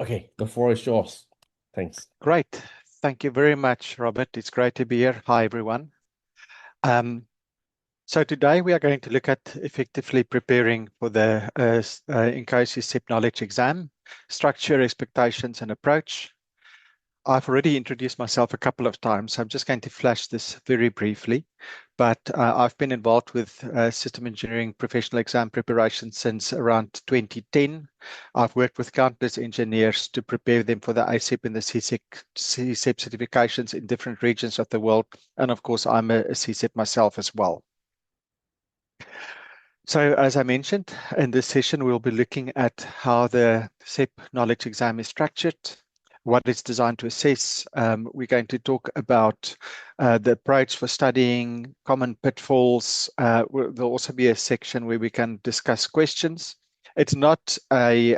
Okay, the floor is yours. Thanks. Great. Thank you very much, Robert. It's great to be here. Hi, everyone. So today we are going to look at effectively preparing for the INCOSE SEP knowledge exam, structure, expectations, and approach. I've already introduced myself a couple of times. I'm just going to flash this very briefly, but I've been involved with system engineering professional exam preparation since around 2010. I've worked with countless engineers to prepare them for the ASEP and the CSEP certifications in different regions of the world. And of course, I'm a CSEP myself as well. So as I mentioned, in this session, we'll be looking at how the SEP knowledge exam is structured, what it's designed to assess. We're going to talk about the approach for studying, common pitfalls. There'll also be a section where we can discuss questions. It's not a,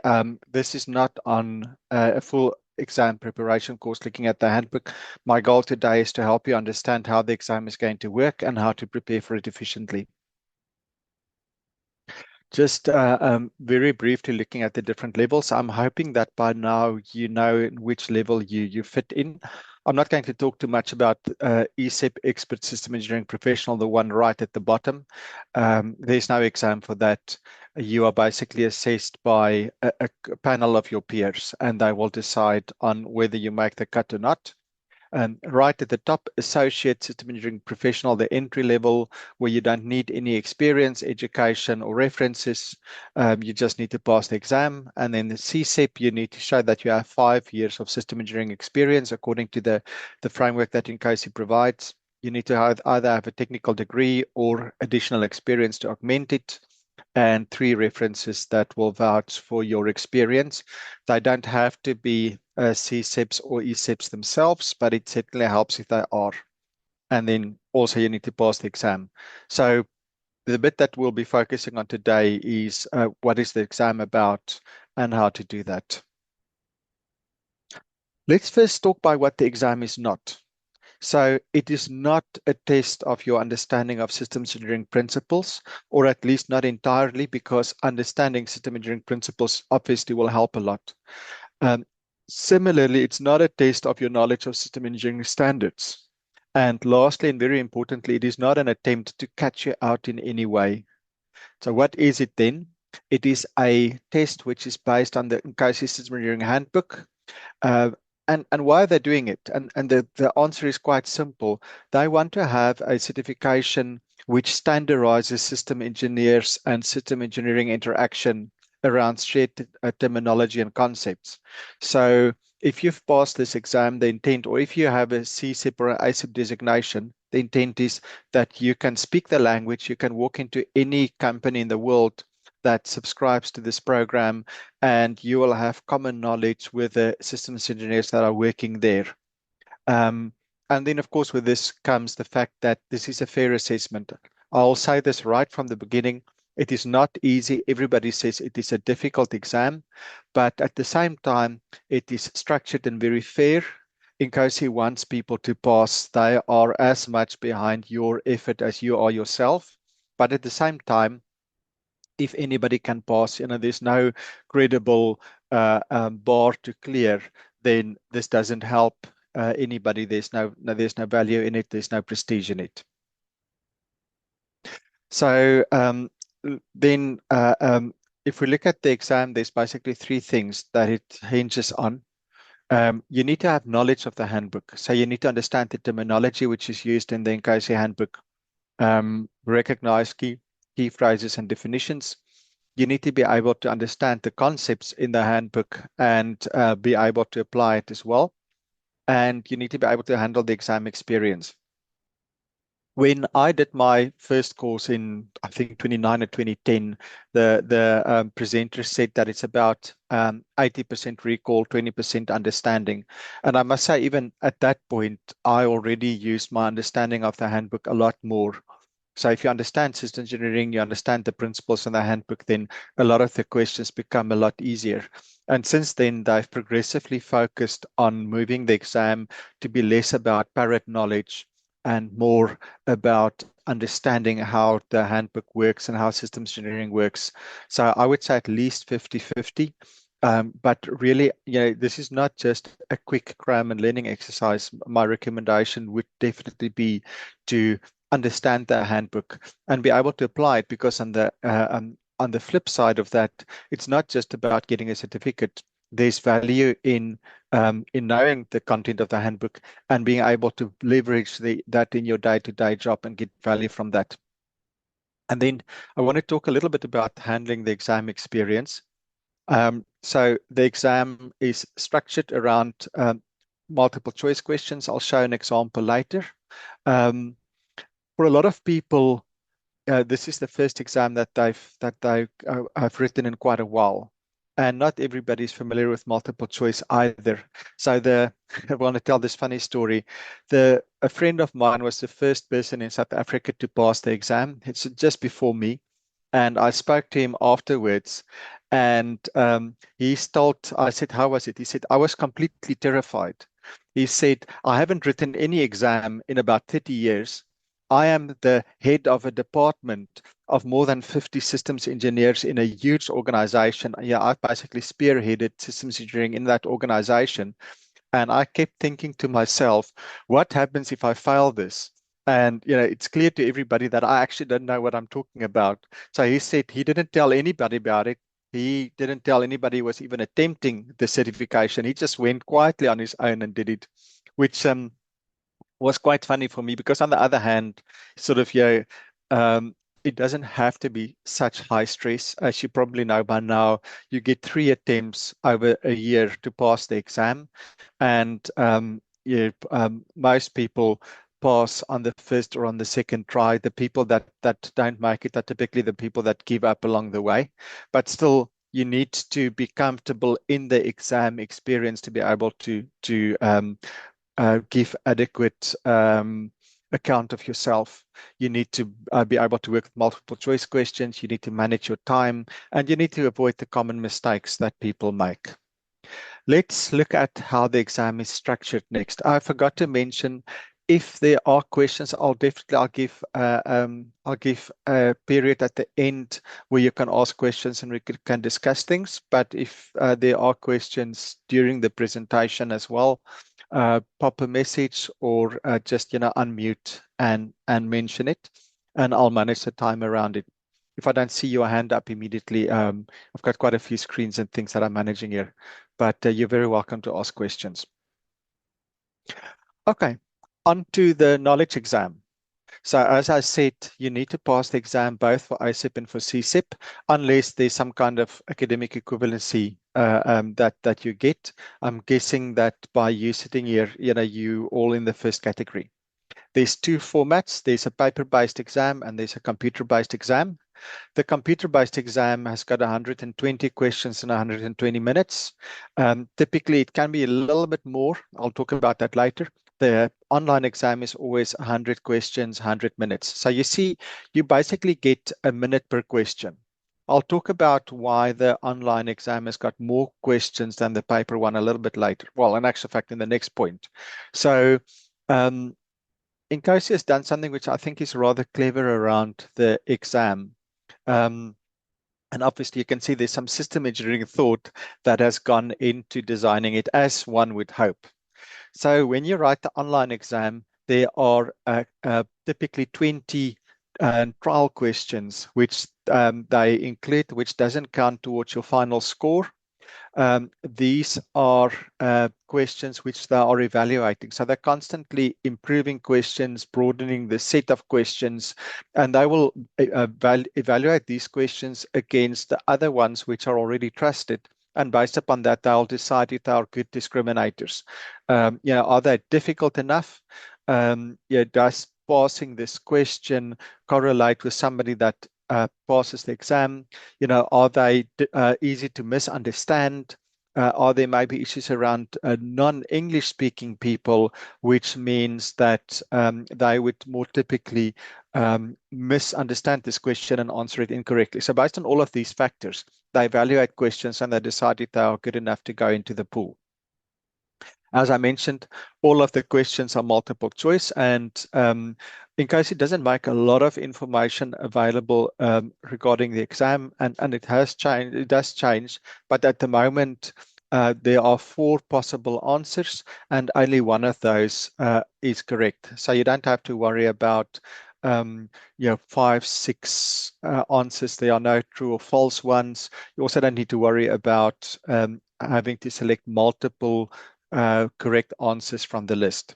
this is not on a full exam preparation course looking at the handbook. My goal today is to help you understand how the exam is going to work and how to prepare for it efficiently. Just very briefly looking at the different levels, I'm hoping that by now you know in which level you fit in. I'm not going to talk too much about ESEP Expert System Engineering Professional, the one right at the bottom. There's no exam for that. You are basically assessed by a panel of your peers, and they will decide on whether you make the cut or not. Right at the top, associate system engineering professional, the entry level, where you don't need any experience, education, or references. You just need to pass the exam. And then the CSEP, you need to show that you have 5 years of system engineering experience according to the framework that INCOSE provides. You need to either have a technical degree or additional experience to augment it, and 3 references that will vouch for your experience. They don't have to be CSEPs or ESEPs themselves, but it certainly helps if they are. And then also you need to pass the exam. So the bit that we'll be focusing on today is what is the exam about and how to do that. Let's first talk about what the exam is not. So it is not a test of your understanding of systems engineering principles, or at least not entirely, because understanding system engineering principles obviously will help a lot. Similarly, it's not a test of your knowledge of system engineering standards. And lastly, and very importantly, it is not an attempt to catch you out in any way. So what is it then? It is a test which is based on the INCOSE Systems Engineering Handbook. And why are they doing it? And the answer is quite simple. They want to have a certification which standardizes system engineers and system engineering interaction around shared terminology and concepts. So if you've passed this exam, the intent, or if you have a CSEP or an ASEP designation, the intent is that you can speak the language, you can walk into any company in the world that subscribes to this program, and you will have common knowledge with the systems engineers that are working there. And then, of course, with this comes the fact that this is a fair assessment. I'll say this right from the beginning. It is not easy. Everybody says it is a difficult exam, but at the same time, it is structured and very fair. INCOSE wants people to pass. They are as much behind your effort as you are yourself. But at the same time, if anybody can pass, there's no credible bar to clear, then this doesn't help anybody. There's no value in it. There's no prestige in it. So then if we look at the exam, there's basically 3 things that it hinges on. You need to have knowledge of the handbook. So you need to understand the terminology which is used in the INCOSE handbook, recognize key phrases and definitions. You need to be able to understand the concepts in the handbook and be able to apply it as well. And you need to be able to handle the exam experience. When I did my first course in, I think, 2009 or 2010, the presenter said that it's about 80% recall, 20% understanding. And I must say, even at that point, I already used my understanding of the handbook a lot more. So if you understand systems engineering, you understand the principles in the handbook, then a lot of the questions become a lot easier. And since then, they've progressively focused on moving the exam to be less about parrot knowledge and more about understanding how the handbook works and how systems engineering works. So I would say at least 50-50. But really, this is not just a quick cram and learning exercise. My recommendation would definitely be to understand the handbook and be able to apply it, because on the flip side of that, it's not just about getting a certificate. There's value in knowing the content of the handbook and being able to leverage that in your day-to-day job and get value from that. And then I want to talk a little bit about handling the exam experience. So the exam is structured around multiple choice questions. I'll show an example later. For a lot of people, this is the first exam that they have written in quite a while, and not everybody is familiar with multiple choice either. So I want to tell this funny story. A friend of mine was the first person in South Africa to pass the exam. It's just before me. And I spoke to him afterwards, and I said, how was it? He said, I was completely terrified. He said, I haven't written any exam in about 30 years. I am the head of a department of more than 50 systems engineers in a huge organization. Yeah, I basically spearheaded systems engineering in that organization. And I kept thinking to myself, what happens if I fail this? And it's clear to everybody that I actually don't know what I'm talking about. So he said he didn't tell anybody about it. He didn't tell anybody he was even attempting the certification. He just went quietly on his own and did it, which was quite funny for me, because on the other hand, sort of, it doesn't have to be such high stress. As you probably know by now, you get 3 attempts over a year to pass the exam. And most people pass on the first or on the second try. The people that don't make it are typically the people that give up along the way. But still, you need to be comfortable in the exam experience to be able to give adequate account of yourself. You need to be able to work with multiple choice questions. You need to manage your time, and you need to avoid the common mistakes that people make. Let's look at how the exam is structured next. I forgot to mention, if there are questions, I'll give a period at the end where you can ask questions and we can discuss things. But if there are questions during the presentation as well, pop a message or just unmute and mention it, and I'll manage the time around it. If I don't see your hand up immediately, I've got quite a few screens and things that I'm managing here, but you're very welcome to ask questions. Okay, on to the knowledge exam. So as I said, you need to pass the exam both for ISEP and for CSEP, unless there's some kind of academic equivalency that you get. I'm guessing that by you sitting here, you all in the first category. There's 2 formats. There's a paper-based exam and there's a computer-based exam. The computer-based exam has got 120 questions in 120 minutes. Typically, it can be a little bit more. I'll talk about that later. The online exam is always 100 questions, 100 minutes. So you see, you basically get a minute per question. I'll talk about why the online exam has got more questions than the paper one a little bit later. Well, in actual fact, in the next point. So INCOSE has done something which I think is rather clever around the exam. And obviously, you can see there's some system engineering thought that has gone into designing it, as one would hope. So when you write the online exam, there are typically 20 trial questions, which they include, which doesn't count towards your final score. These are questions which they are evaluating. So they're constantly improving questions, broadening the set of questions, and they will evaluate these questions against the other ones which are already trusted. And based upon that, they'll decide if they are good discriminators. Are they difficult enough? Does passing this question correlate with somebody that passes the exam? Are they easy to misunderstand? Are there maybe issues around non-English speaking people, which means that they would more typically misunderstand this question and answer it incorrectly? So based on all of these factors, they evaluate questions and they decide if they are good enough to go into the pool. As I mentioned, all of the questions are multiple choice, and INCOSE doesn't make a lot of information available regarding the exam, and it has changed. It does change, but at the moment there are 4 possible answers, and only one of those is correct. So you don't have to worry about 5, 6 answers. There are no true or false ones. You also don't need to worry about having to select multiple correct answers from the list.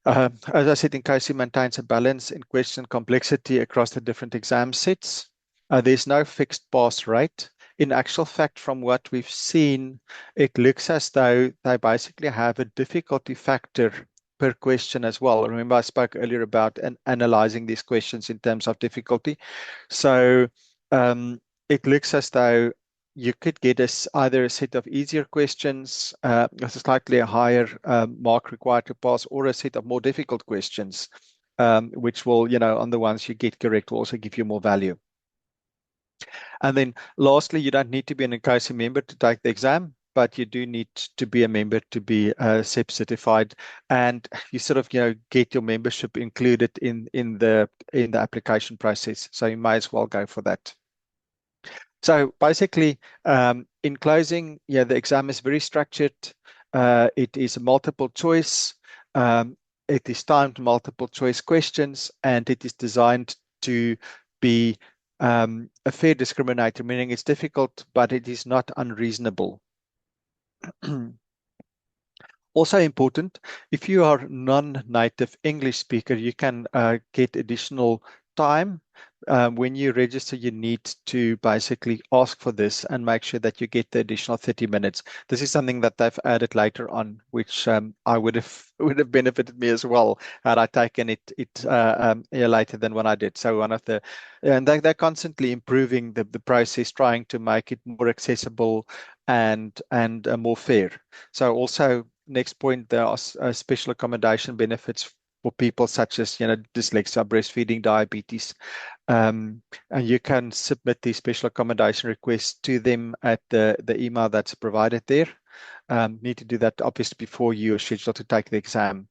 As I said, INCOSE maintains a balance in question complexity across the different exam sets. There's no fixed pass rate. In actual fact, from what we've seen, it looks as though they basically have a difficulty factor per question as well. Remember, I spoke earlier about analyzing these questions in terms of difficulty. So it looks as though you could get either a set of easier questions, with a slightly higher mark required to pass, or a set of more difficult questions, which will, on the ones you get correct, will also give you more value. And then lastly, you don't need to be an INCOSE member to take the exam, but you do need to be a member to be SEP certified, and you sort of get your membership included in the application process. So you might as well go for that. So basically, in closing, the exam is very structured. It is a multiple choice. It is timed multiple choice questions, and it is designed to be a fair discriminator, meaning it's difficult, but it is not unreasonable. Also important, if you are non-native English speaker, you can get additional time. When you register, you need to basically ask for this and make sure that you get the additional 30 minutes. This is something that they've added later on, which I would have benefited me as well had I taken it later than when I did. So they're constantly improving the process, trying to make it more accessible and more fair. So also, next point, there are special accommodation benefits for people such as dyslexia, breastfeeding, diabetes, and you can submit these special accommodation requests to them at the email that's provided there. Need to do that obviously before you are scheduled to take the exam,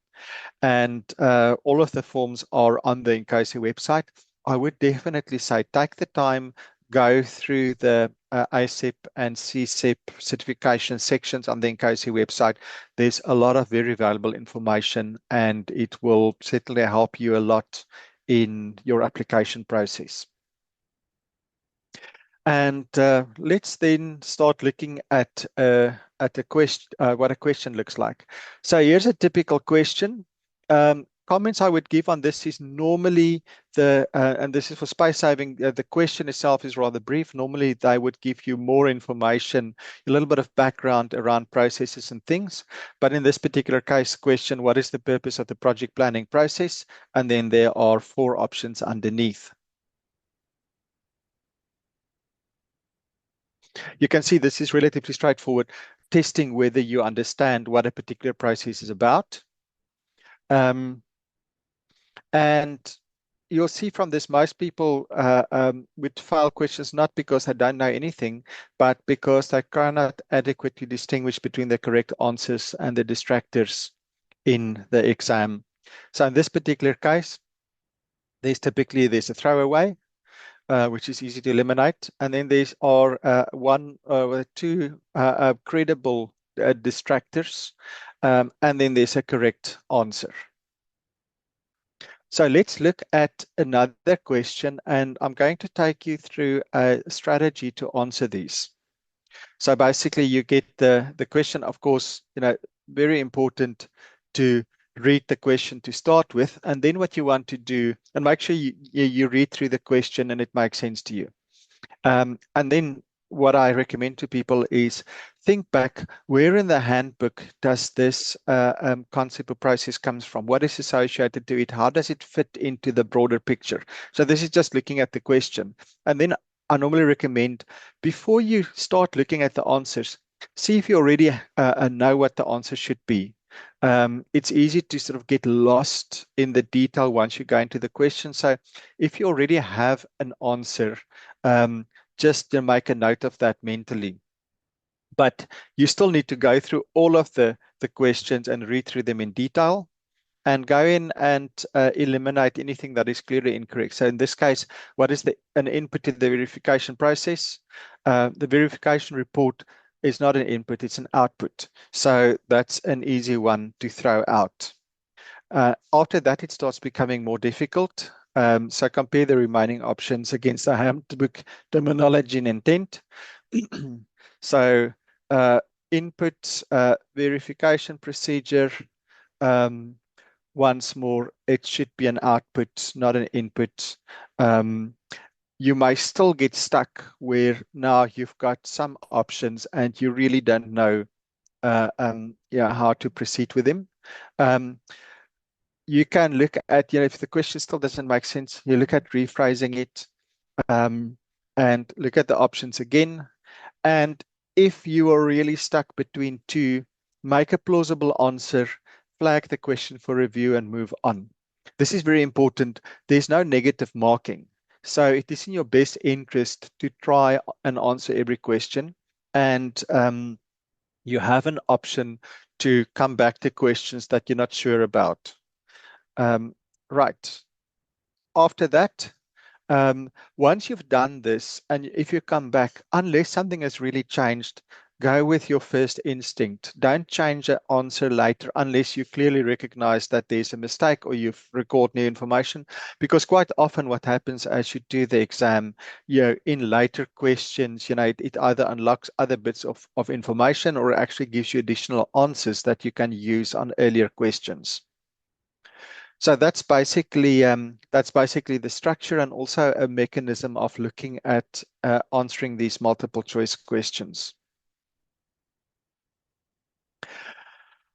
and all of the forms are on the INCOSE website. I would definitely say take the time, go through the ASEP and CSEP certification sections on the INCOSE website. There's a lot of very valuable information, and it will certainly help you a lot in your application process. And let's then start looking at a question, what a question looks like. So here's a typical question. Comments I would give on this is normally and this is for space saving, the question itself is rather brief. Normally they would give you more information, a little bit of background around processes and things. But in this particular case question, what is the purpose of the project planning process? And then there are 4 options underneath. You can see this is relatively straightforward, testing whether you understand what a particular process is about. And you'll see from this, most people would file questions not because they don't know anything, but because they cannot adequately distinguish between the correct answers and the distractors in the exam. So in this particular case, there's a throwaway, which is easy to eliminate. And then there are 1 or 2 credible distractors, and then there's a correct answer. So let's look at another question, and I'm going to take you through a strategy to answer these. So basically you get the question, of course, very important to read the question to start with, and then what you want to do, and make sure you read through the question and it makes sense to you. And then what I recommend to people is think back, where in the handbook does this concept or process comes from? What is associated to it? How does it fit into the broader picture? So this is just looking at the question. And then I normally recommend, before you start looking at the answers, see if you already know what the answer should be. It's easy to sort of get lost in the detail once you go into the question. So if you already have an answer, just make a note of that mentally. But you still need to go through all of the questions and read through them in detail and go in and eliminate anything that is clearly incorrect. So in this case, what is an input in the verification process? The verification report is not an input, it's an output. So that's an easy one to throw out. After that, it starts becoming more difficult. So compare the remaining options against the handbook terminology and intent. So input verification procedure, once more, it should be an output, not an input. You may still get stuck where now you've got some options and you really don't know how to proceed with them. You can look at, if the question still doesn't make sense, you look at rephrasing it and look at the options again. And if you are really stuck between two, make a plausible answer, flag the question for review and move on. This is very important. There's no negative marking. So it is in your best interest to try and answer every question. And you have an option to come back to questions that you're not sure about. Right. After that, once you've done this, and if you come back, unless something has really changed, go with your first instinct. Don't change the answer later unless you clearly recognize that there's a mistake or you've recorded new information. Because quite often what happens as you do the exam, in later questions, it either unlocks other bits of information or actually gives you additional answers that you can use on earlier questions. So that's basically the structure and also a mechanism of looking at answering these multiple choice questions.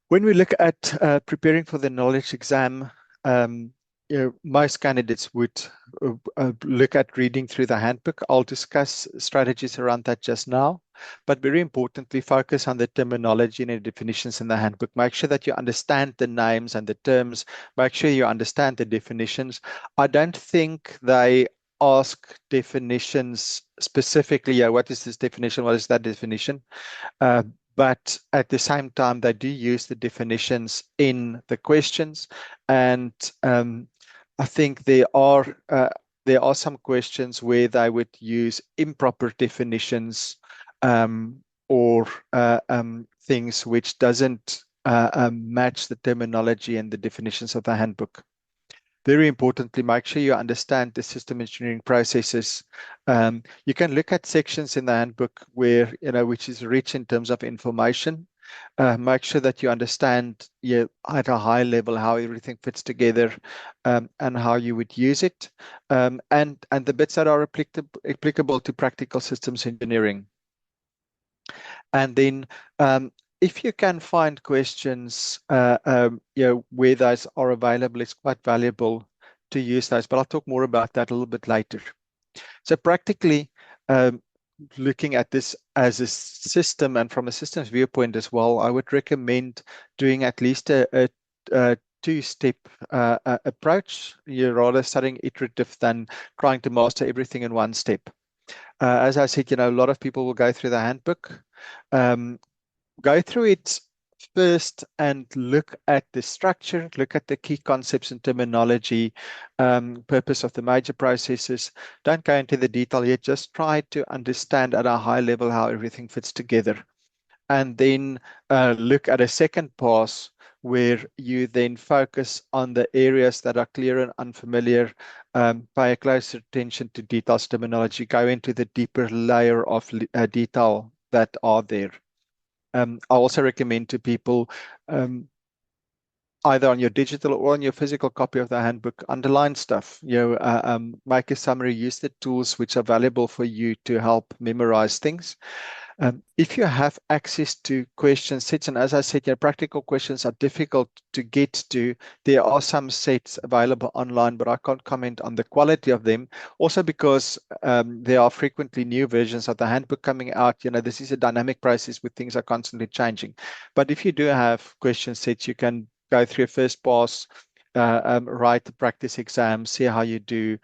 When we look at preparing for the knowledge exam, most candidates would look at reading through the handbook. I'll discuss strategies around that just now, but very importantly, focus on the terminology and the definitions in the handbook. Make sure that you understand the names and the terms. Make sure you understand the definitions. I don't think they ask definitions specifically. What is this definition? What is that definition? But at the same time, they do use the definitions in the questions. And I think there are some questions where they would use improper definitions or things which doesn't match the terminology and the definitions of the handbook. Very importantly, make sure you understand the system engineering processes. You can look at sections in the handbook where, which is rich in terms of information. Make sure that you understand at a high level how everything fits together and how you would use it, and the bits that are applicable to practical systems engineering. And then if you can find questions where those are available, it's quite valuable to use those, but I'll talk more about that a little bit later. So practically, looking at this as a system and from a systems viewpoint as well, I would recommend doing at least a two-step approach. You're rather studying iterative than trying to master everything in one step. As I said, a lot of people will go through the handbook. Go through it first and look at the structure, look at the key concepts and terminology, purpose of the major processes. Don't go into the detail yet, just try to understand at a high level how everything fits together. And then look at a second pass where you then focus on the areas that are clear and unfamiliar, pay a closer attention to details, terminology, go into the deeper layer of detail that are there. I also recommend to people either on your digital or on your physical copy of the handbook, underline stuff, make a summary, use the tools which are valuable for you to help memorize things. If you have access to question sets, and as I said, practical questions are difficult to get to. There are some sets available online, but I can't comment on the quality of them. Also because there are frequently new versions of the handbook coming out. This is a dynamic process where things are constantly changing. But if you do have question sets, you can go through a first pass, write the practice exam, see how you do,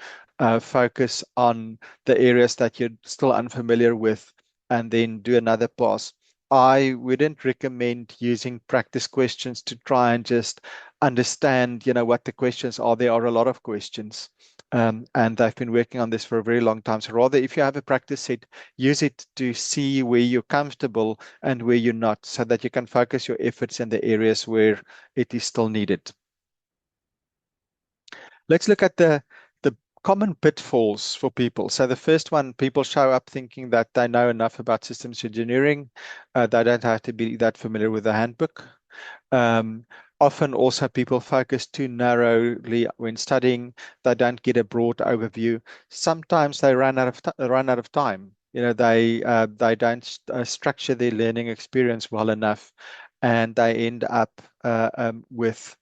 focus on the areas that you're still unfamiliar with, and then do another pass. I wouldn't recommend using practice questions to try and just understand, what the questions are. There are a lot of questions. And I've been working on this for a very long time. So rather, if you have a practice set, use it to see where you're comfortable and where you're not, so that you can focus your efforts in the areas where it is still needed. Let's look at the common pitfalls for people. So the first one, people show up thinking that they know enough about systems engineering. They don't have to be that familiar with the handbook. Um, Often also people focus too narrowly when studying. They don't get a broad overview. Sometimes they run out of time. They don't structure their learning experience well enough, and they end up with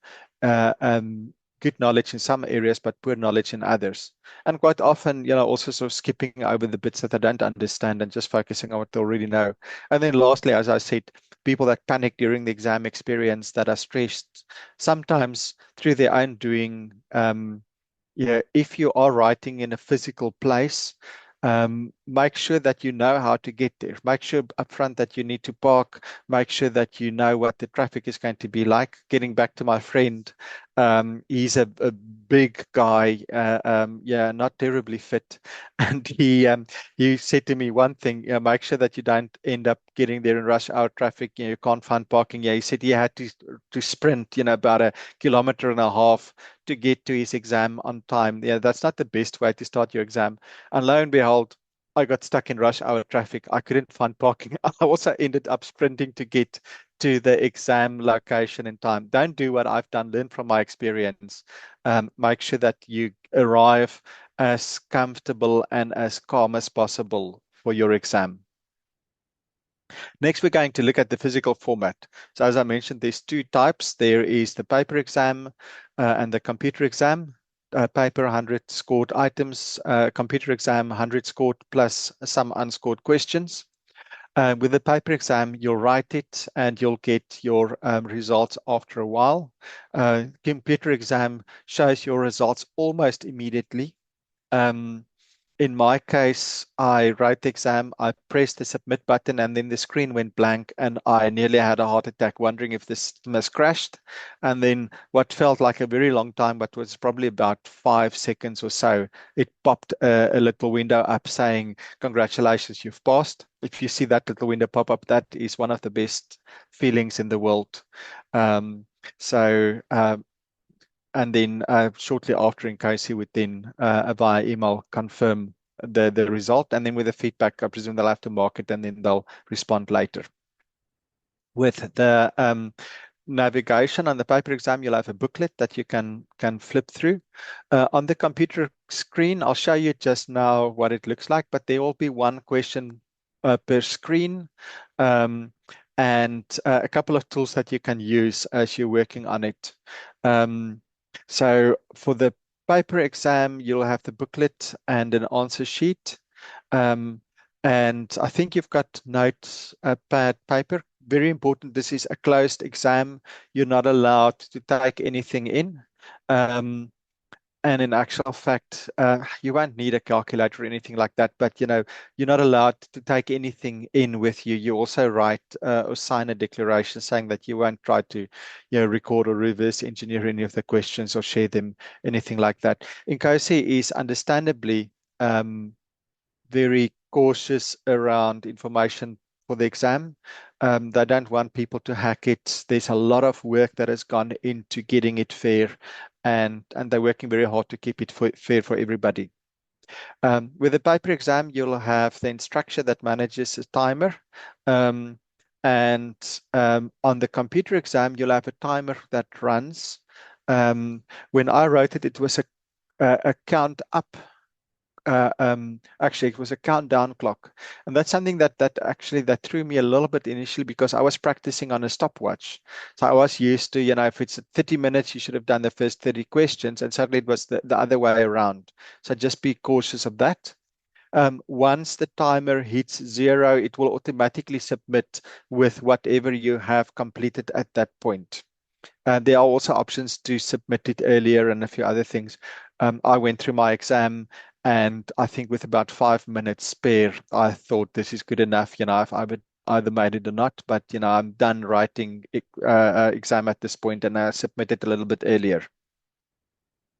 good knowledge in some areas, but poor knowledge in others. And quite often, also sort of skipping over the bits that they don't understand and just focusing on what they already know. And then lastly, as I said, people that panic during the exam experience, that are stressed, sometimes through their own doing. If you are writing in a physical place, make sure that you know how to get there. Make sure upfront that you need to park. Make sure that you know what the traffic is going to be like. Getting back to my friend, he's a big guy, not terribly fit, and he said to me one thing: make sure that you don't end up getting there in rush hour traffic. You can't find parking. Yeah, he said he had to sprint, about 1.5 kilometers to get to his exam on time. Yeah, that's not the best way to start your exam. And lo and behold, I got stuck in rush hour traffic. I couldn't find parking. I also ended up sprinting to get to the exam location in time. Don't do what I've done. Learn from my experience. Make sure that you arrive as comfortable and as calm as possible for your exam. Next, we're going to look at the physical format. So as I mentioned, there's two types. There is the paper exam and the computer exam. Paper 100 scored items, computer exam 100 scored plus some unscored questions. With the paper exam, you'll write it and you'll get your results after a while. Computer exam shows your results almost immediately. In my case, I wrote the exam, I pressed the submit button, and then the screen went blank, and I nearly had a heart attack, wondering if the system has crashed. And then what felt like a very long time, but was probably about 5 seconds or so, it popped a little window up saying, "Congratulations, you've passed." If you see that little window pop up, that is one of the best feelings in the world. Um, so and then shortly after, INCOSE would then via email confirm the result, and then with the feedback, I presume they'll have to mark it and then they'll respond later. With the navigation on the paper exam, you'll have a booklet that you can flip through. On the computer screen, I'll show you just now what it looks like, but there will be one question per screen. And a couple of tools that you can use as you're working on it. So for the paper exam, you'll have the booklet and an answer sheet. And I think you've got notepad paper. Very important, this is a closed exam. You're not allowed to take anything in. And in actual fact, you won't need a calculator or anything like that, but you're not allowed to take anything in with you. You also write or sign a declaration saying that you won't try to record or reverse engineer any of the questions or share them, anything like that. INCOSE is understandably very cautious around information for the exam. They don't want people to hack it. There's a lot of work that has gone into getting it fair, and they're working very hard to keep it fair for everybody. With the paper exam, you'll have the instructor that manages a timer. And on the computer exam, you'll have a timer that runs. When I wrote it, it was a count up. Actually, it was a countdown clock, and that's something that threw me a little bit initially, because I was practicing on a stopwatch. So I was used to, if it's 30 minutes, you should have done the first 30 questions, and suddenly it was the other way around. So just be cautious of that. Once the timer hits 0, it will automatically submit with whatever you have completed at that point. There are also options to submit it earlier and a few other things. I went through my exam, and I think with about 5 minutes spare, I thought this is good enough. If I would either made it or not, but I'm done writing exam at this point, and I submitted a little bit earlier.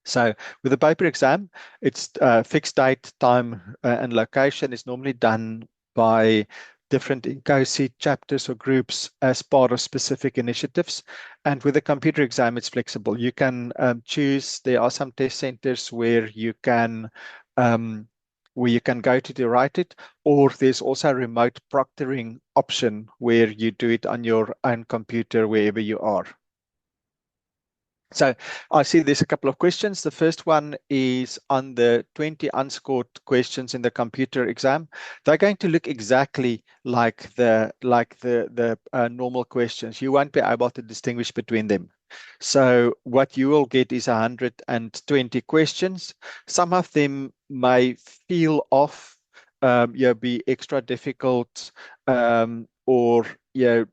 So with a paper exam, it's fixed date, time, and location is normally done by different INCOSE chapters or groups as part of specific initiatives. And with a computer exam, it's flexible. You can choose. There are some test centers where you can go to write it, or there's also a remote proctoring option where you do it on your own computer wherever you are. So I see there's a couple of questions. The first one is on the 20 unscored questions in the computer exam. They're going to look exactly like the normal questions. You won't be able to distinguish between them. So what you will get is 120 questions. Some of them may feel off, be extra difficult, or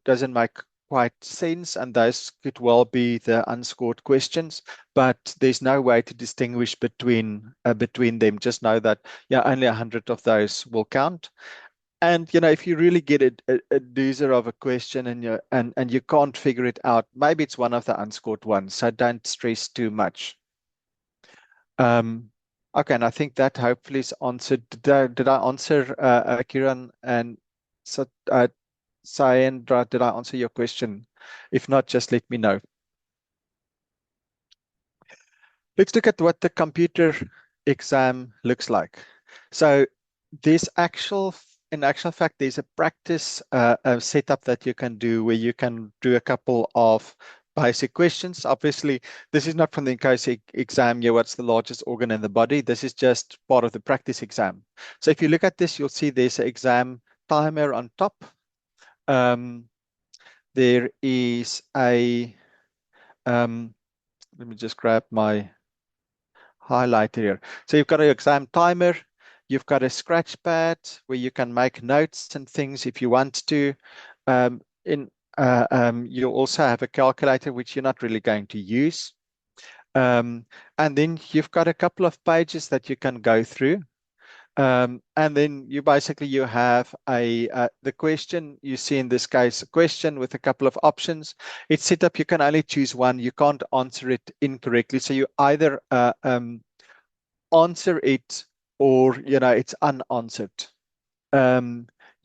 doesn't make quite sense, and those could well be the unscored questions, but there's no way to distinguish between them. Just know that only 100 of those will count. And if you really get a doozer of a question and you can't figure it out, maybe it's one of the unscored ones. So don't stress too much. Okay, and I think that hopefully is answered. Did I answer Kiran and so Sayendra, did I answer your question? If not, just let me know. Let's look at what the computer exam looks like. So there's in actual fact, there's a practice setup that you can do where you can do a couple of basic questions. Obviously, this is not from the INCOSE exam. What's the largest organ in the body? This is just part of the practice exam. So if you look at this, you'll see there's an exam timer on top. There is a, let me just grab my highlighter here. So you've got an exam timer, you've got a scratch pad where you can make notes and things if you want to. You also have a calculator, which you're not really going to use. And then you've got a couple of pages that you can go through. And then you have the question you see in this case, a question with a couple of options. It's set up, you can only choose one. You can't answer it incorrectly. So you either answer it or, it's unanswered.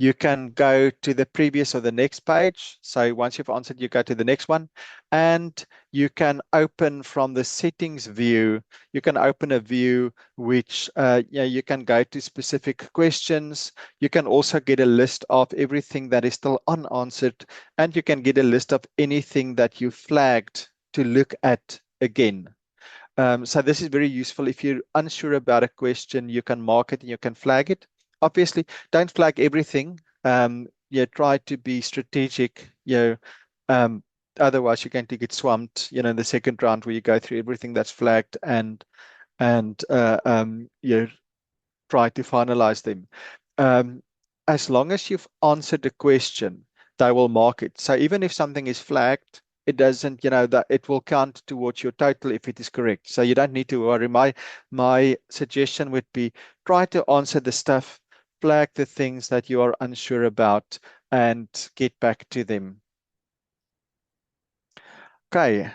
You can go to the previous or the next page. So once you've answered, you go to the next one, and you can open from the settings view. You can open a view which you can go to specific questions. You can also get a list of everything that is still unanswered, and you can get a list of anything that you flagged to look at again. So this is very useful. If you're unsure about a question, you can mark it and you can flag it. Obviously, don't flag everything. Try to be strategic. Otherwise you're going to get swamped. In the second round where you go through everything that's flagged and try to finalize them. As long as you've answered the question, they will mark it. So even if something is flagged, it doesn't, that it will count towards your total if it is correct. So you don't need to worry. My suggestion would be try to answer the stuff, flag the things that you are unsure about, and get back to them. Okay,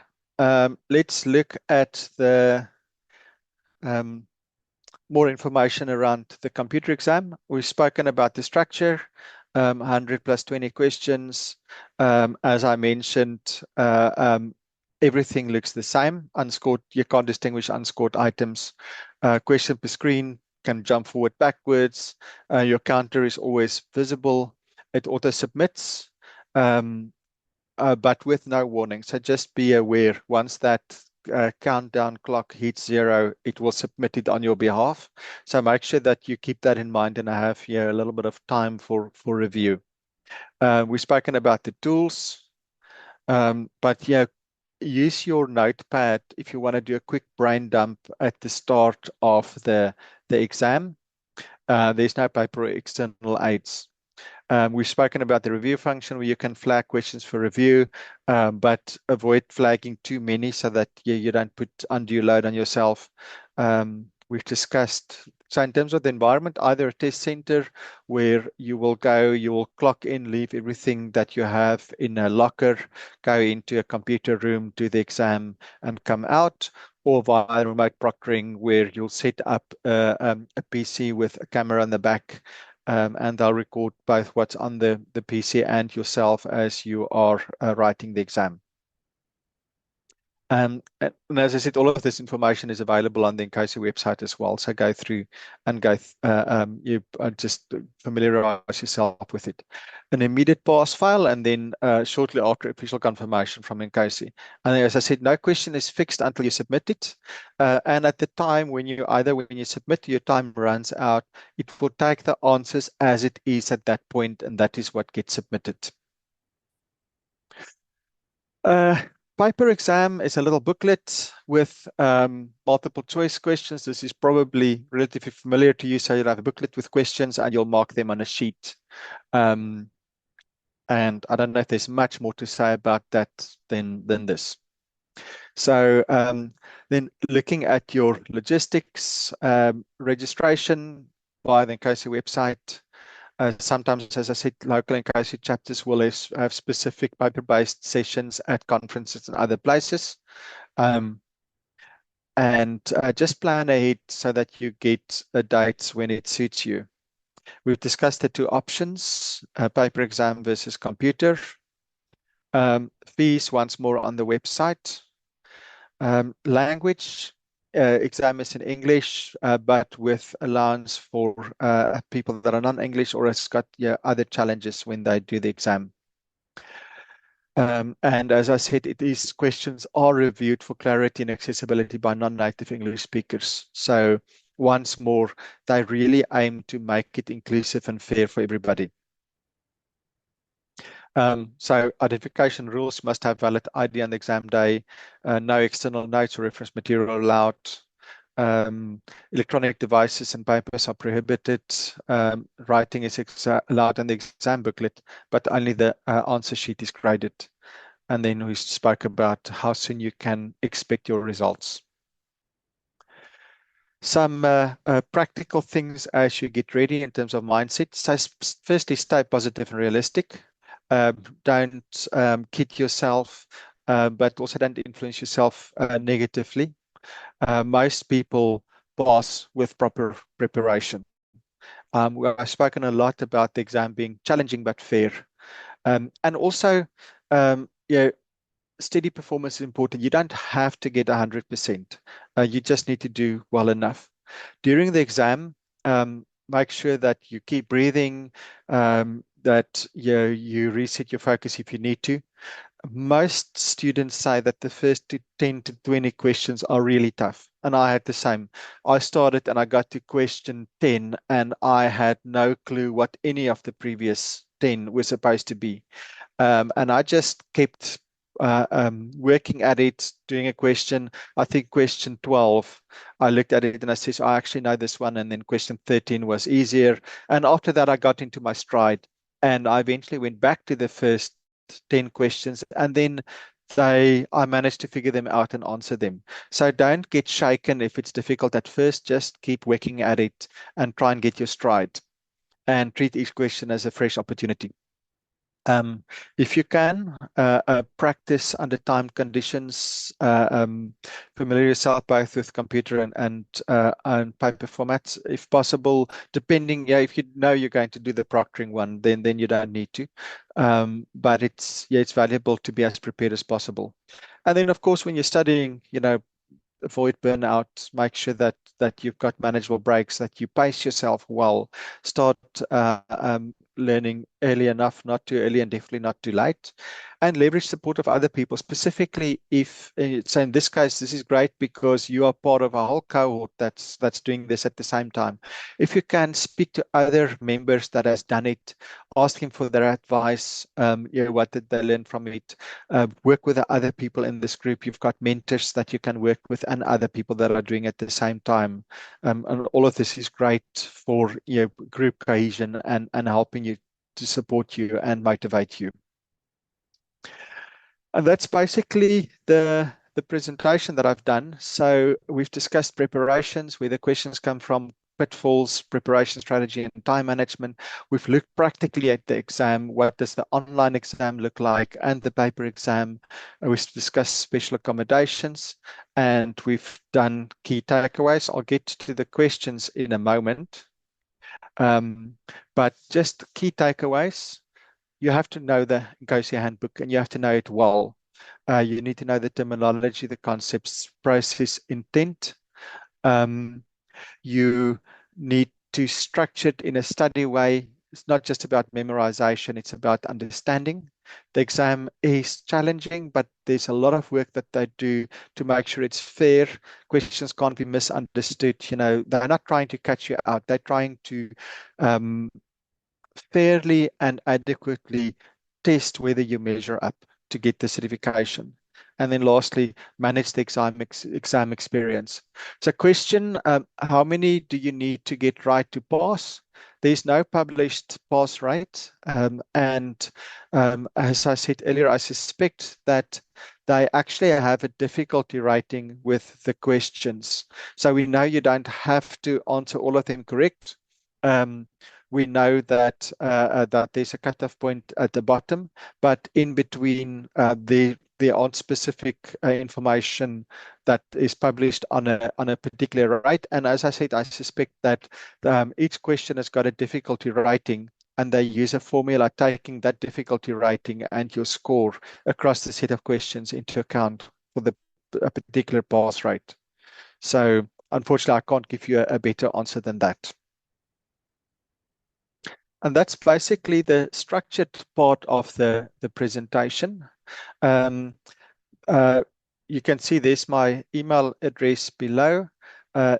let's look at the more information around the computer exam. We've spoken about the structure, 100 plus 20 questions. As I mentioned, everything looks the same. Unscored, you can't distinguish unscored items. Question per screen can jump forward, backwards. Your counter is always visible. It auto submits, but with no warning. So just be aware, once that countdown clock hits 0, it will submit it on your behalf. So make sure that you keep that in mind, and I have here a little bit of time for review. We've spoken about the tools, but use your notepad if you want to do a quick brain dump at the start of the exam. There's no paper or external aids. We've spoken about the review function where you can flag questions for review, but avoid flagging too many so that you don't put undue load on yourself. We've discussed So in terms of the environment, either a test center where you will go, you will clock in, leave everything that you have in a locker, go into a computer room, do the exam and come out, or via remote proctoring where you'll set up a PC with a camera on the back and they'll record both what's on the PC and yourself as you are writing the exam. And as I said, all of this information is available on the INCOSE website as well. So go through and go, just familiarize yourself with it. An immediate pass file, and then shortly after official confirmation from INCOSE. And as I said, no question is fixed until you submit it. And at the time when you submit, your time runs out, it will take the answers as it is at that point, and that is what gets submitted. Paper exam is a little booklet with multiple choice questions. This is probably relatively familiar to you. So you'll have a booklet with questions and you'll mark them on a sheet. And I don't know if there's much more to say about that than this. So then looking at your logistics, registration via the INCOSE website. Sometimes, as I said, local INCOSE chapters will have specific paper-based sessions at conferences and other places. Just plan ahead so that you get dates when it suits you. We've discussed the two options, paper exam versus computer. Fees once more on the website. Language. Exam is in English, but with allowance for people that are non-English or has got other challenges when they do the exam. And as I said, these questions are reviewed for clarity and accessibility by non-native English speakers. So once more, they really aim to make it inclusive and fair for everybody. So identification rules must have valid ID on the exam day, no external notes or reference material allowed. Electronic devices and papers are prohibited. Writing is allowed in the exam booklet, but only the answer sheet is graded. And then we spoke about how soon you can expect your results. Some practical things as you get ready in terms of mindset. So firstly, stay positive and realistic. Don't kid yourself, but also don't influence yourself negatively. Most people pass with proper preparation. I've spoken a lot about the exam being challenging but fair. And also, steady performance is important. You don't have to get 100%. You just need to do well enough. During the exam, make sure that you keep breathing, that you reset your focus if you need to. Most students say that the first 10 to 20 questions are really tough. And I had the same. I started and I got to question 10 and I had no clue what any of the previous 10 were supposed to be. And I just kept working at it, doing a question. I think question 12, I looked at it and I said, I actually know this one. And then question 13 was easier. And after that, I got into my stride. And I eventually went back to the first 10 questions. And then I managed to figure them out and answer them. So don't get shaken if it's difficult at first. Just keep working at it and try and get your stride. And treat each question as a fresh opportunity. If you can, practice under time conditions, familiar yourself both with computer and paper formats, if possible, depending, if you know you're going to do the proctoring one, then you don't need to. But it's valuable to be as prepared as possible. And then, of course, when you're studying, avoid burnout, make sure that you've got manageable breaks, that you pace yourself well, start learning early enough, not too early and definitely not too late, and leverage support of other people, specifically if, so in this case, this is great because you are part of a whole cohort that's doing this at the same time. If you can speak to other members that has done it, ask them for their advice, what did they learn from it, work with the other people in this group. You've got mentors that you can work with and other people that are doing it at the same time. And all of this is great for group cohesion and helping you to support you and motivate you. And that's basically the presentation that I've done. So we've discussed preparations, where the questions come from, pitfalls, preparation strategy, and time management. We've looked practically at the exam. What does the online exam look like and the paper exam? We've discussed special accommodations, and we've done key takeaways. I'll get to the questions in a moment. But just key takeaways. You have to know the INCOSE Handbook, and you have to know it well. You need to know the terminology, the concepts, process, intent. You need to structure it in a study way. It's not just about memorization, it's about understanding. The exam is challenging, but there's a lot of work that they do to make sure it's fair. Questions can't be misunderstood. You know, they're not trying to catch you out. They're trying to fairly and adequately test whether you measure up to get the certification. And then lastly, manage the exam experience. So question, how many do you need to get right to pass? There's no published pass rate. As I said earlier, I suspect that they actually have a difficulty rating with the questions. So we know you don't have to answer all of them correct. We know that that there's a cutoff point at the bottom, but in between there aren't specific information that is published on a particular rate. And as I said, I suspect that each question has got a difficulty rating, and they use a formula taking that difficulty rating and your score across the set of questions into account for a particular pass rate. So unfortunately, I can't give you a better answer than that. And that's basically the structured part of the presentation. You can see there's my email address below.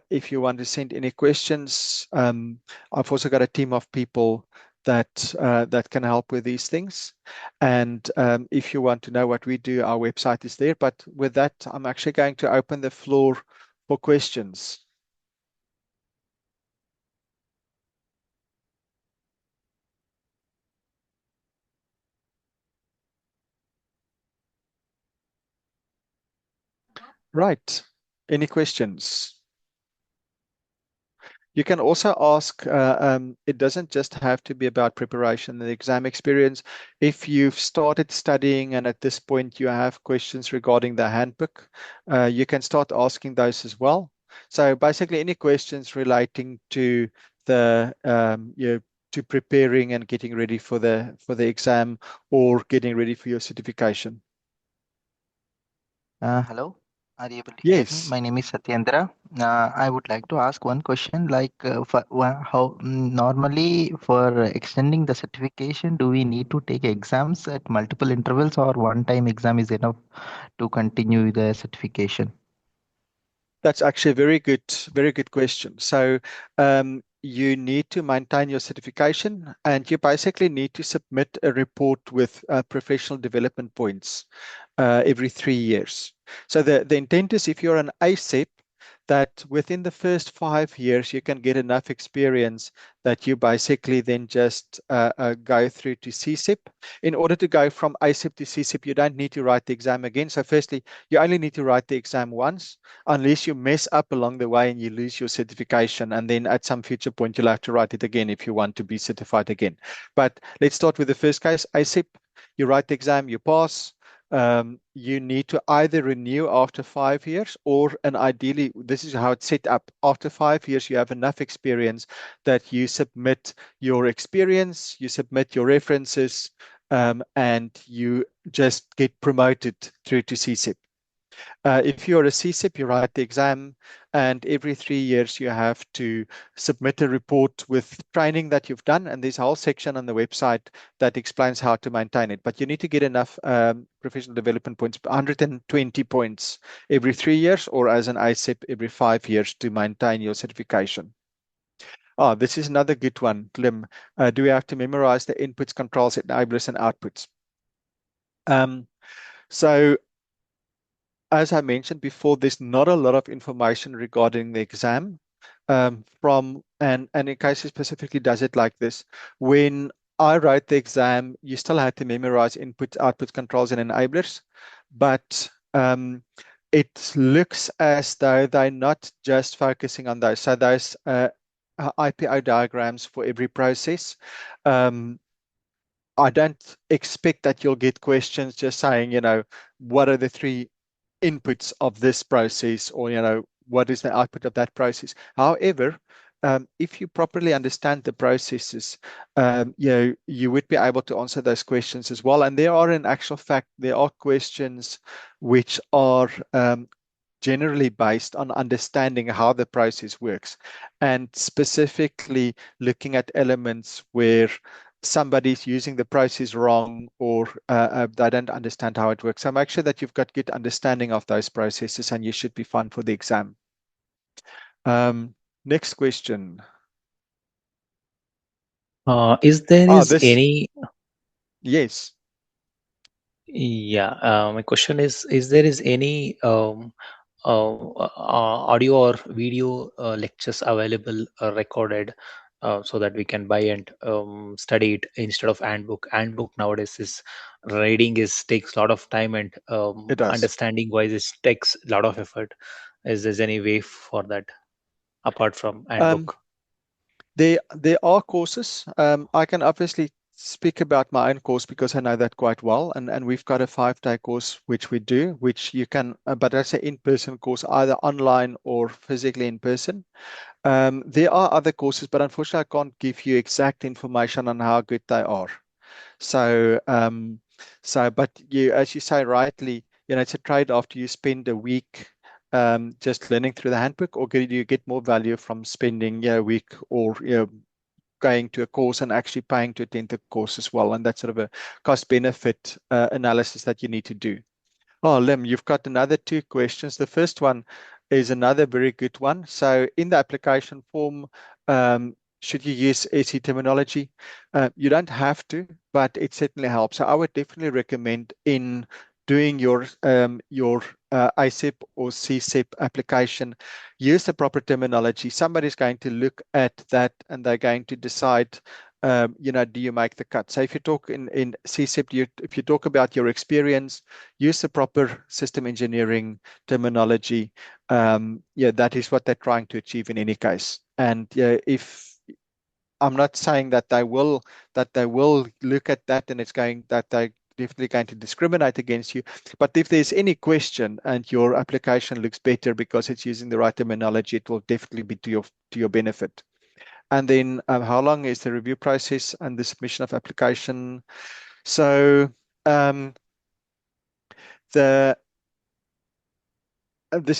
If you want to send any questions, I've also got a team of people that can help with these things. And if you want to know what we do, our website is there. But with that, I'm actually going to open the floor for questions. Right. Any questions? You can also ask, it doesn't just have to be about preparation and the exam experience. If you've started studying and at this point you have questions regarding the handbook, you can start asking those as well. So basically any questions relating to the to preparing and getting ready for the exam or getting ready for your certification. Hello, are you able to hear me? Yes. My name is Satyendra. I would like to ask one question like how normally for extending the certification, do we need to take exams at multiple intervals or one time exam is enough to continue the certification? That's actually a very good question. So you need to maintain your certification, and you basically need to submit a report with professional development points every 3 years. So the intent is if you're an ASEP, that within the first 5 years, you can get enough experience that you basically then just go through to CSEP. In order to go from ASEP to CSEP, you don't need to write the exam again. So firstly, you only need to write the exam once, unless you mess up along the way and you lose your certification. And then at some future point, you'll have to write it again if you want to be certified again. But let's start with the first case, ASEP. You write the exam, you pass. You need to either renew after 5 years and ideally, this is how it's set up. After 5 years, you have enough experience that you submit your experience, you submit your references, and you just get promoted through to CSEP. If you're a CSEP, you write the exam, and every 3 years you have to submit a report with training that you've done. And there's a whole section on the website that explains how to maintain it. But you need to get enough professional development points, 120 points every 3 years, or as an ASEP every 5 years to maintain your certification. Oh, this is another good one, Klim. Do we have to memorize the inputs, controls, enablers, and outputs? So as I mentioned before, there's not a lot of information regarding the exam and INCOSE specifically does it like this. When I wrote the exam, you still had to memorize input, output, controls, and enablers, but it looks as though they're not just focusing on those. So those IPO diagrams for every process. I don't expect that you'll get questions just saying, what are the three inputs of this process, or, what is the output of that process. However, if you properly understand the processes, you would be able to answer those questions as well. And there are, in actual fact, there are questions which are generally based on understanding how the process works, and specifically looking at elements where somebody's using the process wrong, or they don't understand how it works. So make sure that you've got good understanding of those processes, and you should be fine for the exam. Next question. Is there any? Yes. Yeah, my question is there is any audio or video lectures available recorded so that we can buy and study it instead of handbook? Handbook nowadays is reading takes a lot of time, and It does. understanding wise it takes a lot of effort. Is there any way for that apart from handbook? There are courses. I can obviously speak about my own course because I know that quite well. And we've got a 5-day course which we do, which you can, but that's an in-person course, either online or physically in person. There are other courses, but unfortunately, I can't give you exact information on how good they are. So, but as you say rightly, it's a trade-off. Do you spend a week just learning through the handbook, or do you get more value from spending a week, or going to a course and actually paying to attend the course as well? And that's sort of a cost-benefit analysis that you need to do. Oh, Lim, you've got another 2 questions. The first one is another very good one. So in the application form, should you use SE terminology? You don't have to, but it certainly helps. So I would definitely recommend, in doing your ISEP or CSEP application, use the proper terminology. Somebody's going to look at that and they're going to decide, do you make the cut? So if you talk in CSEP, if you talk about your experience, use the proper system engineering terminology. That is what they're trying to achieve in any case. And if I'm not saying that they will look at that and they're definitely going to discriminate against you. But if there's any question and your application looks better because it's using the right terminology, it will definitely be to your benefit. And then how long is the review process and the submission of application? So this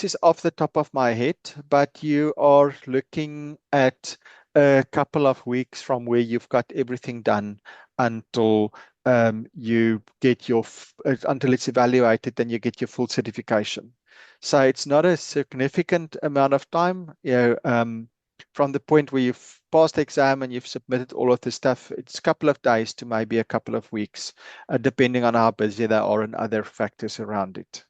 is off the top of my head, but you are looking at a couple of weeks from where you've got everything done until you get until it's evaluated, then you get your full certification. So it's not a significant amount of time. From the point where you've passed the exam and you've submitted all of the stuff, it's a couple of days to maybe a couple of weeks, depending on how busy they are and other factors around it.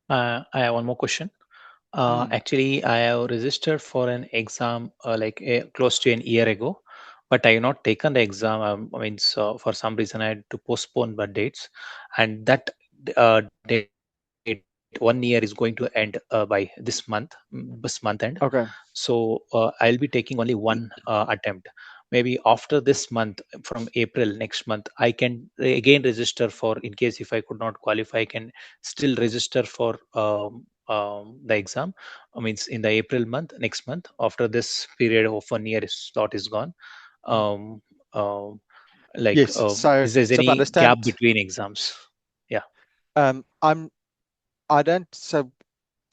I have one more question. Actually, I have registered for an exam close to an year ago, but I have not taken the exam. So for some reason I had to postpone the dates, and that date 1 year is going to end by this month end. Okay. So I'll be taking only one attempt. Maybe after this month, from April next month, I can again register for, in case if I could not qualify, I can still register for the exam. In the April month, next month, after this period of 1 year thought is gone. Yes. So Is there to any gap understand, between exams? Yeah. I don't. So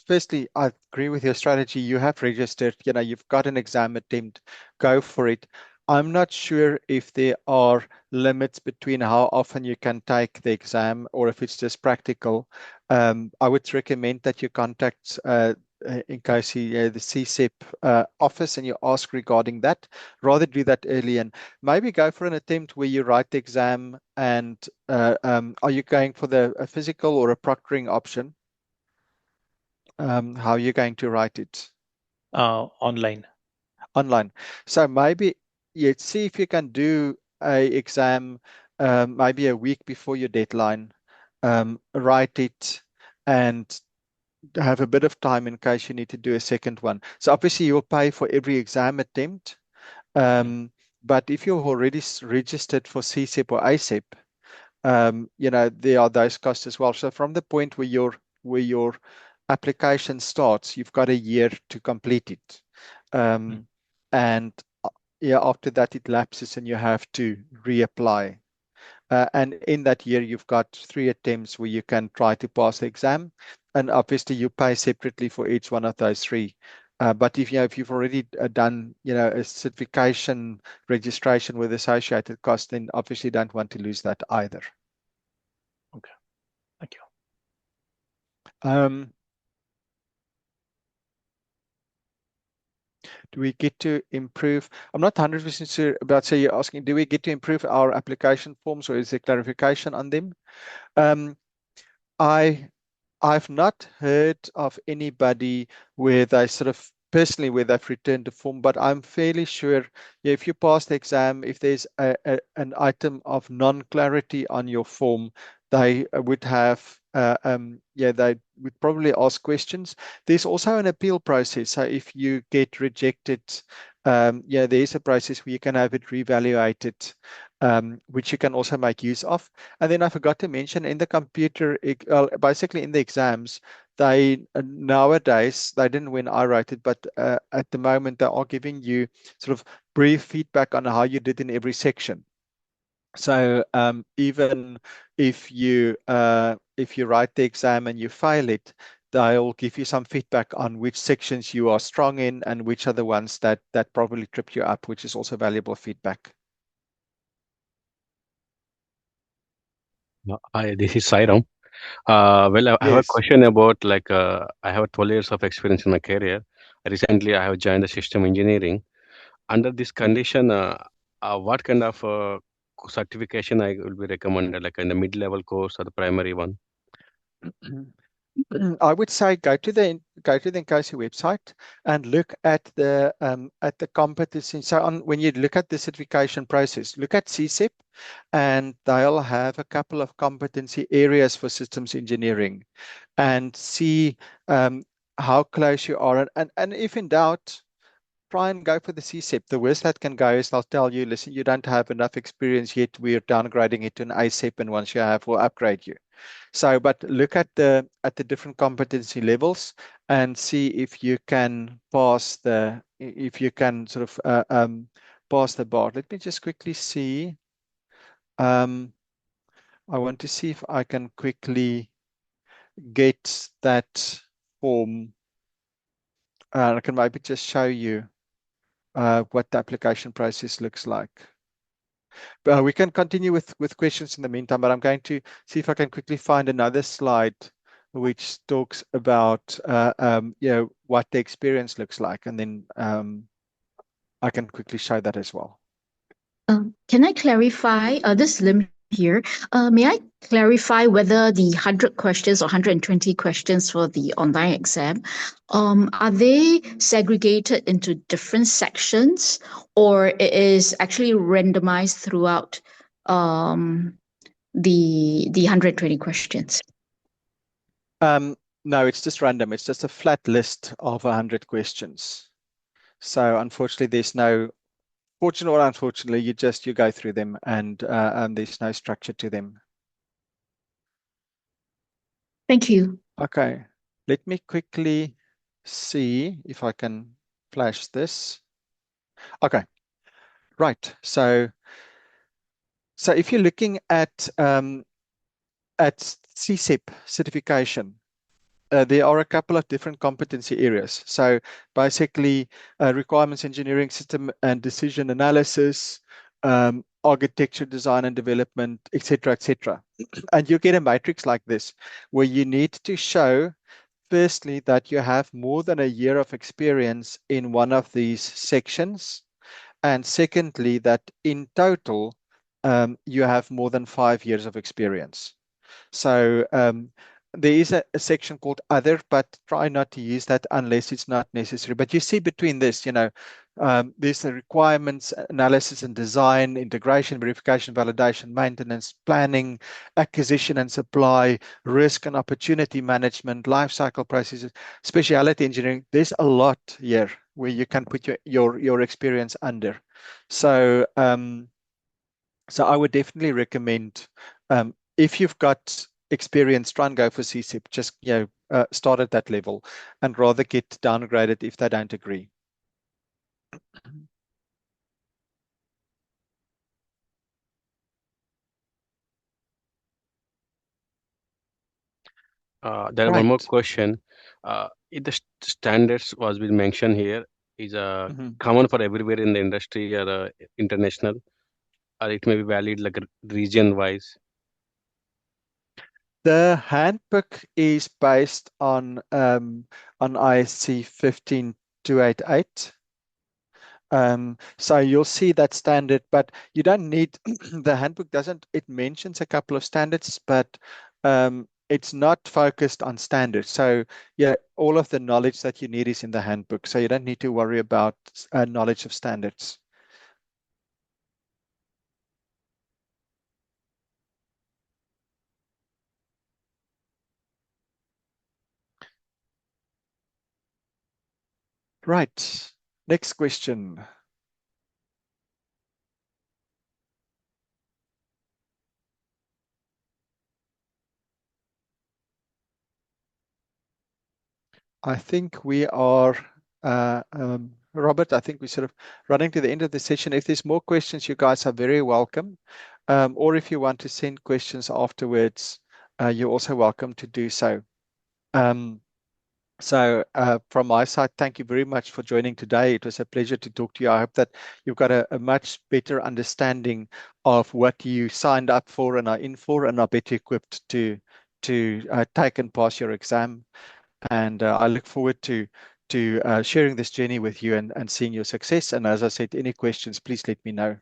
firstly, I agree with your strategy. You have registered, you've got an exam attempt, go for it. I'm not sure if there are limits between how often you can take the exam, or if it's just practical. I would recommend that you contact INCOSE, the CSEP office, and you ask regarding that. Rather do that early, and maybe go for an attempt where you write the exam. And are you going for a physical or a proctoring option? How are you going to write it? Online. Online. So maybe you see if you can do a exam maybe a week before your deadline. Write it, and have a bit of time in case you need to do a second one. So obviously you'll pay for every exam attempt. But if you've already registered for CSEP or ASEP, there are those costs as well. So from the point where your application starts, you've got a year to complete it. And after that it lapses and you have to reapply. And in that year, you've got 3 attempts where you can try to pass the exam. And obviously you pay separately for each one of those 3. But if you've already done a certification registration with associated costs, then obviously don't want to lose that either. Okay, thank you. Do we get to improve? I'm not 100% sure about, so you're asking, do we get to improve our application forms, or is there clarification on them? I've not heard of anybody where they sort of personally where they've returned the form, but I'm fairly sure if you pass the exam, if there's an item of non-clarity on your form, they would have they would probably ask questions. There's also an appeal process. So if you get rejected, there's a process where you can have it reevaluated, which you can also make use of. And then I forgot to mention in the computer, basically in the exams, they nowadays, they didn't when I wrote it, but at the moment they are giving you sort of brief feedback on how you did in every section. So even if you write the exam and you fail it, they'll give you some feedback on which sections you are strong in and which are the ones that probably trip you up, which is also valuable feedback. Hi, this is Sairam. I have a Yes. question about I have 12 years of experience in my career. Recently, I have joined the system engineering. Under this condition, what kind of certification I will be recommended, like in the mid-level course or the primary one? I would say go to the INCOSE website and look at the competency. So when you look at the certification process, look at CSEP, and they'll have a couple of competency areas for systems engineering, and see how close you are. And if in doubt, try and go for the CSEP. The worst that can go is they'll tell you, listen, you don't have enough experience yet. We're downgrading it to an ASEP, and once you have, we'll upgrade you. So, but look at the different competency levels and see if you can pass the sort of pass the bar. Let me just quickly see. I want to see if I can quickly get that form. I can maybe just show you what the application process looks like. We can continue with questions in the meantime, but I'm going to see if I can quickly find another slide which talks about what the experience looks like, and then I can quickly show that as well. Can I clarify? This is Lim here. May I clarify whether the 100 questions or 120 questions for the online exam, are they segregated into different sections, or it is actually randomized throughout the 120 questions? No, it's just random. It's just a flat list of 100 questions. So unfortunately, there's no, fortunately or unfortunately, you go through them, and there's no structure to them. Thank you. Okay, let me quickly see if I can flash this. Okay, right. So if you're looking at CSEP certification, there are a couple of different competency areas. So basically, requirements engineering, system and decision analysis, architecture, design and development, etc., etc. And you get a matrix like this, where you need to show, firstly, that you have more than a year of experience in one of these sections, and secondly, that in total, you have more than 5 years of experience. So there is a section called other, but try not to use that unless it's not necessary. But you see between this, There's the requirements, analysis and design, integration, verification, validation, maintenance, planning, acquisition and supply, risk and opportunity management, life cycle processes, specialty engineering. There's a lot here where you can put your experience under. So so I would definitely recommend, if you've got experience, try and go for CSEP. Just start at that level, and rather get downgraded if they don't agree. There one more Right. question. If the standards was been mentioned here is common for everywhere in the industry or international, or it may be valid like region wise. The handbook is based on ISC 15288. So you'll see that standard, but you don't need the handbook doesn't. It mentions a couple of standards, but it's not focused on standards. So yeah, all of the knowledge that you need is in the handbook. So you don't need to worry about knowledge of standards. Right. Next question. I think we are, Robert, I think we're sort of running to the end of the session. If there's more questions, you guys are very welcome. Or if you want to send questions afterwards, you're also welcome to do so. So from my side, thank you very much for joining today. It was a pleasure to talk to you. I hope that you've got a much better understanding of what you signed up for and are in for, and are better equipped to take and pass your exam. And I look forward to sharing this journey with you and seeing your success. And as I said, any questions, please let me know.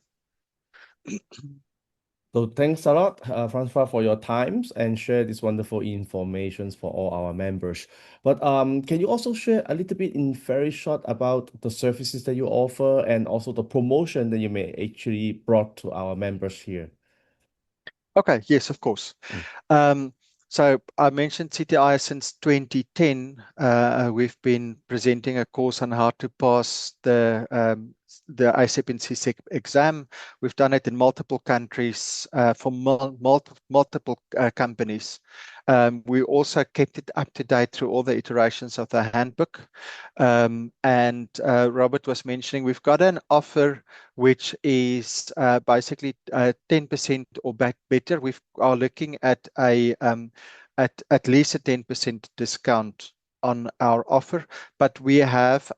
So thanks a lot, Francois, for your times and share this wonderful information for all our members. But can you also share a little bit in very short about the services that you offer and also the promotion that you may actually brought to our members here? Okay, yes, of course. So I mentioned CTI since 2010. We've been presenting a course on how to pass the ISEP and CSEP exam. We've done it in multiple countries for multiple companies. We also kept it up to date through all the iterations of the handbook. And Robert was mentioning we've got an offer which is basically 10% or better. We are looking at at least a 10% discount on our offer, but we have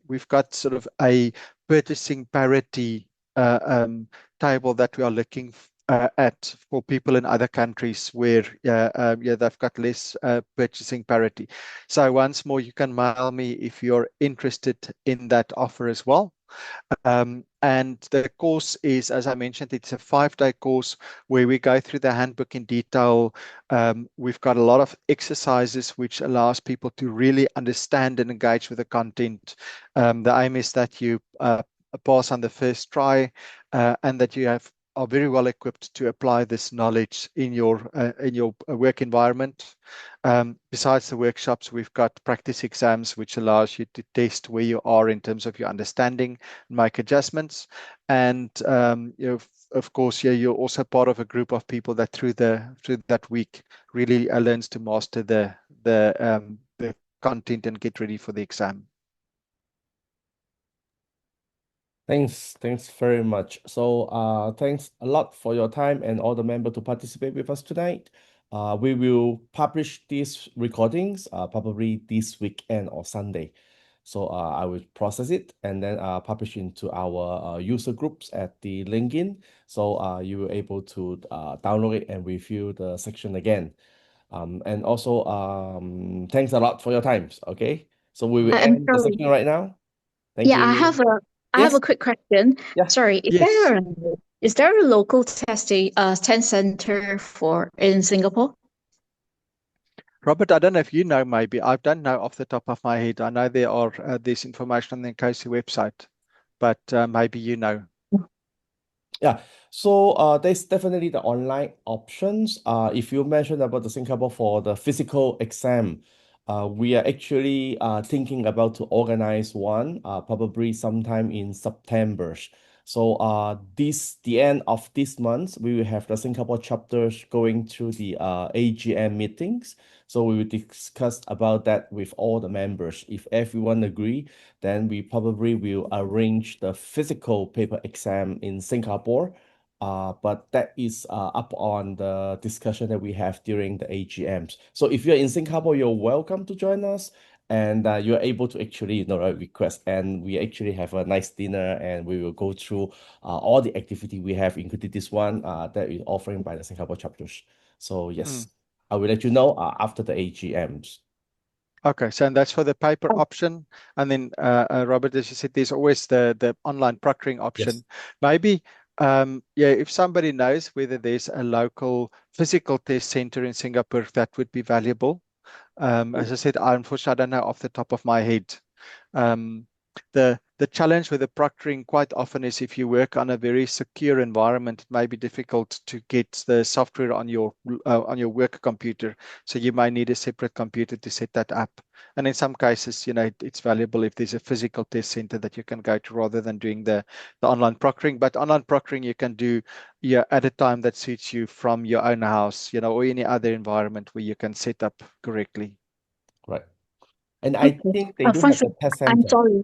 we've got sort of a purchasing parity table that we are looking at for people in other countries where they've got less purchasing parity. So once more, you can mail me if you're interested in that offer as well. And the course is, as I mentioned, it's a 5-day course where we go through the handbook in detail. We've got a lot of exercises which allows people to really understand and engage with the content. The aim is that you pass on the first try and that you are very well equipped to apply this knowledge in your work environment. Besides the workshops, we've got practice exams, which allows you to test where you are in terms of your understanding and make adjustments. And of course, you're also part of a group of people that through that week really learns to master the content and get ready for the exam. Thanks very much. So thanks a lot for your time and all the members to participate with us tonight. We will publish these recordings probably this weekend or Sunday. So I will process it and then publish into our user groups at the LinkedIn. So you will able to download it and review the section again. And also thanks a lot for your times. Okay. So we will end the section right now. Thank you. I have a quick question. Yeah. Sorry, is there a local test center in Singapore? Robert, I don't know if you know, maybe I don't know off the top of my head. I know there are this information on the INCOSE website, but maybe you know. Yeah, so there's definitely the online options. If you mentioned about the Singapore for the physical exam, we are actually thinking about to organize one, probably sometime in September. So the end of this month, we will have the Singapore chapters going through the AGM meetings. So we will discuss about that with all the members. If everyone agree, then we probably will arrange the physical paper exam in Singapore. But that is up on the discussion that we have during the AGMs. So if you're in Singapore, you're welcome to join us, and you're able to actually, request, and we actually have a nice dinner, and we will go through all the activity we have, including this one that is offering by the Singapore chapters. So yes, I will let you know after the AGMs. Okay, so and that's for the paper option, and then Robert, as you said, there's always the online proctoring option. Yes. Maybe yeah, if somebody knows whether there's a local physical test center in Singapore, that would be valuable. As I said, unfortunately, I don't know off the top of my head. The challenge with the proctoring quite often is if you work on a very secure environment, it may be difficult to get the software on your work computer. So you might need a separate computer to set that up. And in some cases, it's valuable if there's a physical test center that you can go to rather than doing the online proctoring. But online proctoring you can do at a time that suits you from your own house, or any other environment where you can set up correctly. Right. And I think they do have Francois, the test I'm center. sorry.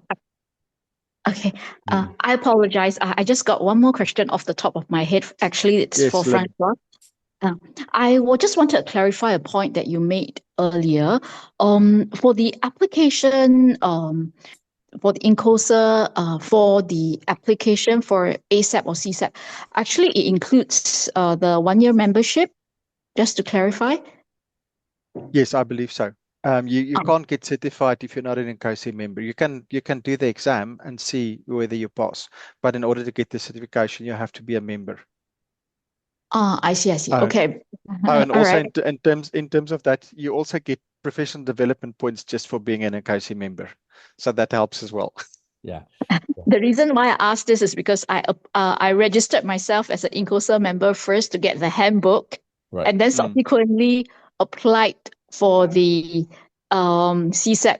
Okay, I apologize. I just got one more question off the top of my head. Actually, it's Yes, for Lim. Francois. Just wanted to clarify a point that you made earlier. For the application, for the INCOSE, for the application for ASEP or CSEP, actually it includes the 1-year membership. Just to clarify. Yes, I believe so. You can't get certified if you're not an INCOSE member. You can do the exam and see whether you pass, but in order to get the certification, you have to be a member. I see. Okay. And All also right. in terms of that, you also get professional development points just for being an INCOSE member, so that helps as well. Yeah. The reason why I asked this is because I registered myself as an INCOSE member first to get the handbook, Right. and then subsequently applied for the CSEP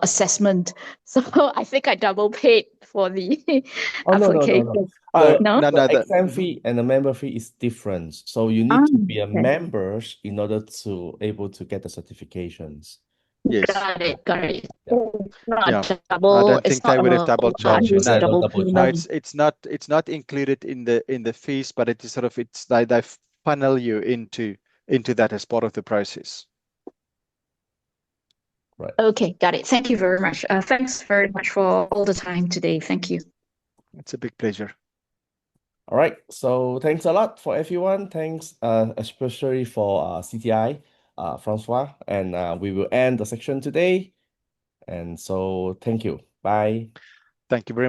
assessment. So I think I double paid for the Oh, no. application. No, The that exam fee and the member fee is different. So you need to be a Okay. member in order to able to get the certifications. yes. Got it. Yeah. Not Yeah. double. I don't It's think they not would have a double charged you. No, they No, don't double double no, payment. it's not included in the fees, but it is sort of they funnel you into that as part of the process. Right. Okay, got it. Thank you very much. Thanks very much for all the time today. Thank you. It's a big pleasure. All right. So thanks a lot for everyone. Thanks, especially for CTI, Francois, and we will end the section today. And so thank you. Bye. Thank you very much.